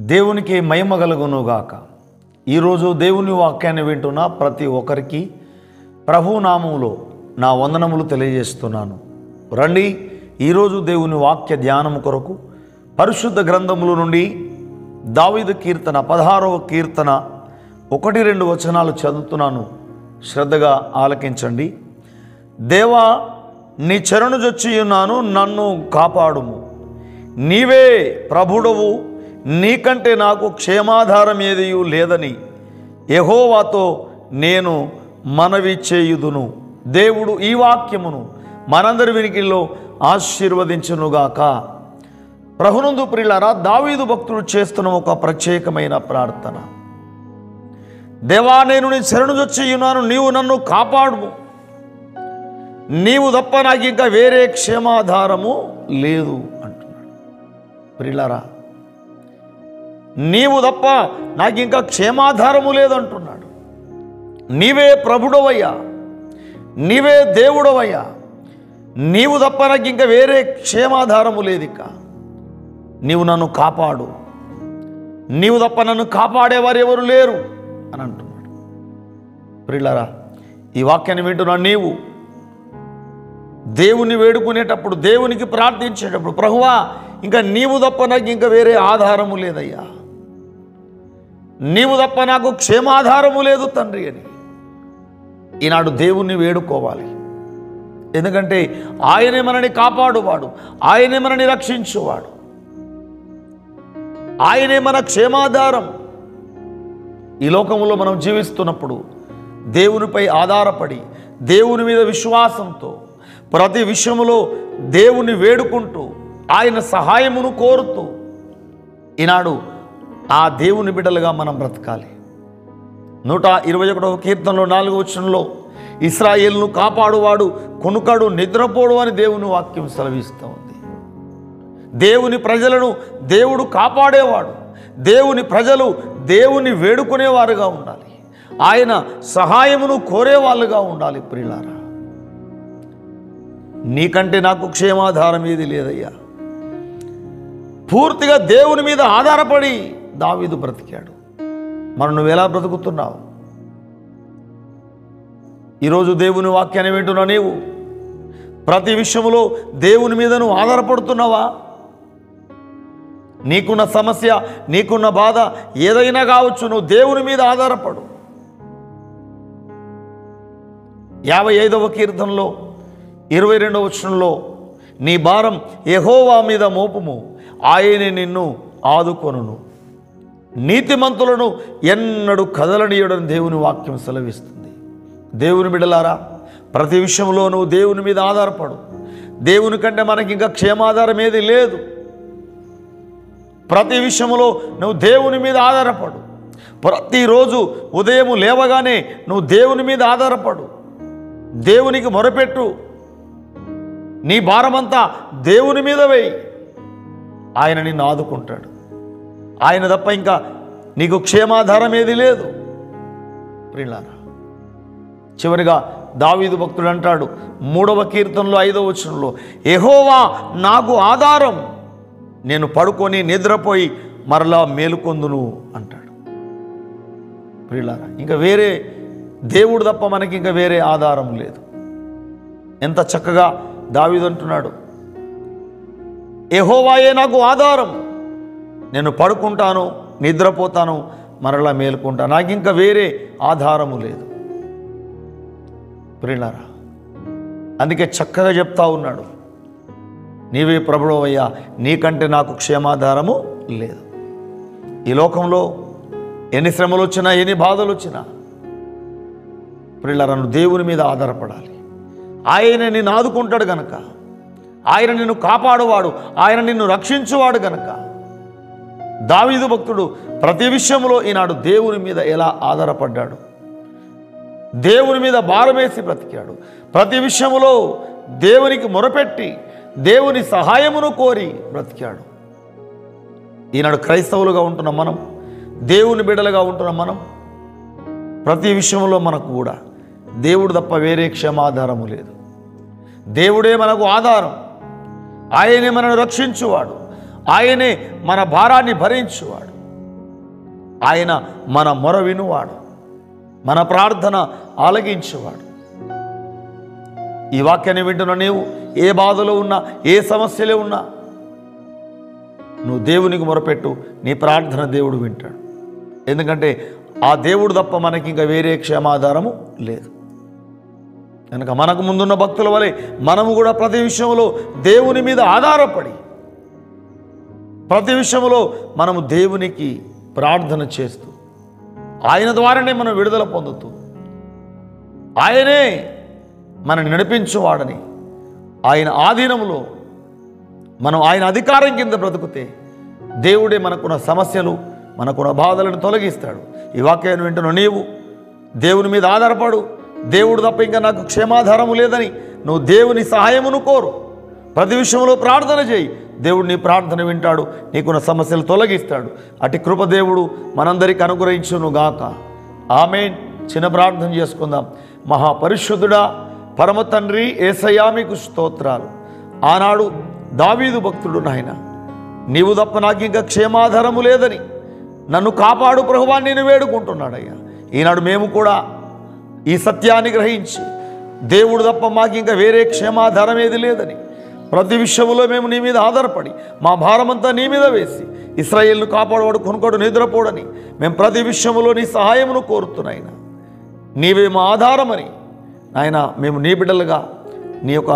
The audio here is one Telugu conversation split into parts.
దేవునికి మహిమ కలుగునుగాక. ఈరోజు దేవుని వాక్యాన్ని వింటున్న ప్రతి ఒక్కరికి ప్రభువు నామములో నా వందనములు తెలియజేస్తున్నాను. రండి, ఈరోజు దేవుని వాక్య ధ్యానము కొరకు పరిశుద్ధ గ్రంథముల నుండి దావీదు కీర్తన 16వ కీర్తన 1-2 వచనాలు చదువుతున్నాను. శ్రద్ధగా ఆలకించండి. దేవా, నీ చెరను జొచ్చి ఉన్నాను, నన్ను కాపాడుము. నీవే ప్రభుడవు, నీకంటే నాకు క్షేమాధారం ఏదియూ లేదని యెహోవాతో నేను మనవి చేయుదును. దేవుడు ఈ వాక్యమును మనందరి వినికిల్లో ఆశీర్వదించునుగాక. ప్రభునందు ప్రియులారా, దావీదు భక్తుడు చేస్తున్న ఒక ప్రత్యేకమైన ప్రార్థన. దేవా, నేను నీ శరణు జొచ్చి ఉన్నాను, నీవు నన్ను కాపాడుము. నీవు తప్ప నాకు ఇంకా వేరే క్షేమాధారము లేదు అంటున్నాడు. ప్రియులారా, నీవు తప్ప నాకు ఇంకా క్షేమాధారము లేదంటున్నాడు. నీవే ప్రభుడవయ్యా, నీవే దేవుడవయ్యా, నీవు తప్ప నాకు ఇంకా వేరే క్షేమాధారము లేదు. ఇక నీవు నన్ను కాపాడు, నీవు తప్ప నన్ను కాపాడేవారు ఎవరు లేరు అని అంటున్నాడు. ప్రియులారా, ఈ వాక్యాన్ని వింటున్నా నీవు దేవుని వేడుకునేటప్పుడు, దేవునికి ప్రార్థించేటప్పుడు, ప్రభువా, ఇంకా నీవు తప్ప నాకు ఇంకా వేరే ఆధారము లేదయ్యా, నీవు తప్ప నాకు క్షేమాధారము లేదు తండ్రి అని ఈనాడు దేవుణ్ణి వేడుకోవాలి. ఎందుకంటే ఆయనే మనని కాపాడువాడు, ఆయనే మనని రక్షించువాడు, ఆయనే మన క్షేమాధారం. ఈ లోకంలో మనం జీవిస్తున్నప్పుడు దేవునిపై ఆధారపడి, దేవుని మీద విశ్వాసంతో ప్రతి విషయంలో దేవుని వేడుకుంటూ ఆయన సహాయమును కోరుతూ ఈనాడు ఆ దేవుని బిడ్డలుగా మనం బ్రతకాలి. 121వ కీర్తనలో 4వ వచనంలో ఇశ్రాయేలును కాపాడువాడు కొనుకడు, నిద్రపోడు అని దేవుని వాక్యం సెలవిస్తూ ఉంది. దేవుని ప్రజలను దేవుడు కాపాడేవాడు. దేవుని ప్రజలు దేవుని వేడుకునేవారుగా ఉండాలి, ఆయన సహాయమును కోరేవాళ్ళుగా ఉండాలి. ప్రియులారా, నీకంటే నాకు క్షేమాధారం ఏది లేదయ్యా. పూర్తిగా దేవుని మీద ఆధారపడి దావీదు బ్రతికాడు. మరి నువ్వు ఎలా బ్రతుకుతున్నావు? ఈరోజు దేవుని వాక్యాన్ని వింటున్నా నీవు ప్రతి విషయంలో దేవుని మీద నువ్వు ఆధారపడుతున్నావా? నీకున్న సమస్య, నీకున్న బాధ ఏదైనా కావచ్చు, నువ్వు దేవుని మీద ఆధారపడు. 55వ కీర్తనలో 22వ వచనంలో నీ భారం యెహోవా మీద మోపుము, ఆయనే నిన్ను ఆదుకొనును. నీతిమంతులను ఎన్నడూ కదలనీయడని దేవుని వాక్యం సెలవిస్తుంది. దేవుని బిడ్డలారా, ప్రతి విషయంలో నువ్వు దేవుని మీద ఆధారపడు. దేవుని కంటే మనకి ఇంకా క్షేమాధారం ఏది లేదు. ప్రతి విషయంలో నువ్వు దేవుని మీద ఆధారపడు. ప్రతిరోజు ఉదయం లేవగానే నువ్వు దేవుని మీద ఆధారపడు, దేవునికి మొరపెట్టు. నీ భారమంతా దేవుని మీద వేయి, ఆయన నిన్ను ఆదుకుంటాడు. ఆయన తప్ప ఇంకా నీకు క్షేమాధారం ఏది లేదు. ప్రియులారా, చివరిగా దావీదు భక్తుడు అంటాడు 3వ కీర్తనలో 5వ వచనంలో, యెహోవా నాకు ఆధారం, నేను పడుకొని నిద్రపోయి మరలా మేలుకొందును అంటాడు. ప్రియులారా, ఇంకా వేరే దేవుడు తప్ప మనకి ఇంకా వేరే ఆధారం లేదు. ఎంత చక్కగా దావీదు అంటున్నాడు, యెహోవాయే నాకు ఆధారం, నేను పడుకుంటాను, నిద్రపోతాను, మరలా మేలుకుంటాను, నాకు ఇంకా వేరే ఆధారము లేదు. ప్రియులారా, అందుకే చక్కగా చెప్తా ఉన్నాడు, నీవే ప్రభుడవయ్యా, నీకంటే నాకు క్షేమాధారము లేదు. ఈ లోకంలో ఎన్ని శ్రమలు వచ్చినా, ఎన్ని బాధలు వచ్చినా, ప్రియులారా, నువ్వు దేవుని మీద ఆధారపడాలి. ఆయన నిన్ను ఆదుకుంటాడు గనక, ఆయన నిన్ను కాపాడువాడు, ఆయన నిన్ను రక్షించువాడు గనక దావీదు భక్తుడు ప్రతి విషయంలో ఈనాడు దేవుని మీద ఎలా ఆధారపడ్డాడు, దేవుని మీద భారమేసి బ్రతికాడు. ప్రతి విషయంలో దేవునికి మొరపెట్టి దేవుని సహాయమును కోరి బ్రతికాడు. ఈనాడు క్రైస్తవులుగా ఉంటున్న మనం, దేవుని బిడ్డలుగా ఉంటున్న మనం, ప్రతి విషయంలో మనకు కూడా దేవుడు తప్ప వేరే క్షేమాధారము లేదు. దేవుడే మనకు ఆధారం, ఆయనే మనను రక్షించువాడు, ఆయనే మన భారాన్ని భరించువాడు. ఆయన మన మొర వినువాడు, మన ప్రార్థన ఆలకించేవాడు. ఈ వాక్యాన్ని వింటున్న నీవు ఏ బాధలో ఉన్నా, ఏ సమస్యలో ఉన్నా, నువ్వు దేవునికి మొరపెట్టు, నీ ప్రార్థన దేవుడు వింటాడు. ఎందుకంటే ఆ దేవుడు తప్ప మనకి ఇంకా వేరే క్షేమాధారము లేదు. కనుక మనకు ముందున్న భక్తుల వలె మనము కూడా ప్రతి విషయంలో దేవుని మీద ఆధారపడి, ప్రతి విషయంలో మనము దేవునికి ప్రార్థన చేస్తూ, ఆయన ద్వారానే మనం విడుదల పొందుతూ, ఆయనే మనని నడిపించువాడని, ఆయన ఆధీనంలో మనం ఆయన అధికారం కింద బ్రతుకుతే దేవుడే మనకున్న సమస్యలు, మనకున్న బాధలను తొలగిస్తాడు. ఈ వాక్యాన్ని వింటున్న నీవు దేవుని మీద ఆధారపడు. దేవుడు తప్ప ఇంకా నాకు క్షేమాధారము లేదని నువ్వు దేవుని సహాయమును కోరు. ప్రతి విషయంలో ప్రార్థన చేయి, దేవుడు నీ ప్రార్థన వింటాడు, నీకున్న సమస్యలు తొలగిస్తాడు. అటు కృప దేవుడు మనందరికీ అనుగ్రహించును గాక. ఆమేన్. చిన్న ప్రార్థన చేసుకుందాం. మహాపరిశుద్ధుడా, పరమ తండ్రి యేసయ్యా, మీకు స్తోత్రాలు. ఆనాడు దావీదు భక్తుడు, నాయన నీవు తప్ప నాకు ఇంకా క్షేమాధారము లేదని నన్ను కాపాడు ప్రభువా నేను వేడుకుంటున్నాడయ్యా. ఈనాడు మేము కూడా ఈ సత్యాన్ని గ్రహించి, దేవుడు తప్ప మాకు ఇంకా వేరే క్షేమాధారం ఏది లేదని, ప్రతి విషయంలో మేము నీ మీద ఆధారపడి మా భారమంతా నీ మీద వేసి, ఇశ్రాయేలును కాపాడవాడు కొనుకోడు నిద్రపోడని మేము ప్రతి విషయంలో నీ సహాయమును కోరుతున్నాయినా, నీవే మా ఆధారమని నాయన మేము నీ బిడ్డలుగా నీ యొక్క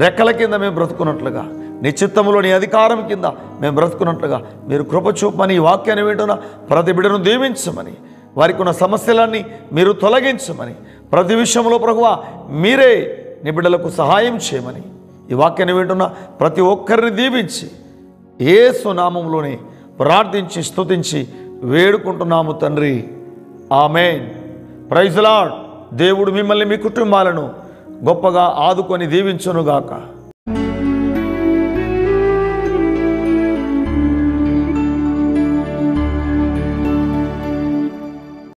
రెక్కల కింద మేము బ్రతుకున్నట్లుగా, నీ చిత్తములో నీ అధికారం కింద మేము బ్రతుకున్నట్లుగా మీరు కృప చూపమని, ఈ వాక్యాన్ని వింటున్న ప్రతి బిడ్డను దీవించమని, వారికి ఉన్న సమస్యలన్నీ మీరు తొలగించమని, ప్రతి విషయంలో ప్రభువా మీరే నీ బిడ్డలకు సహాయం చేయమని, ఈ వాక్యాన్ని వింటున్న ప్రతి ఒక్కరిని దీవించి యేసు నామములోనే ప్రార్థించి స్తుతించి వేడుకుంటున్నాము తండ్రి. ఆమేన్. Praise Lord. దేవుడు మిమ్మల్ని మీ కుటుంబాలను గొప్పగా ఆదుకొని దీవించునుగాక.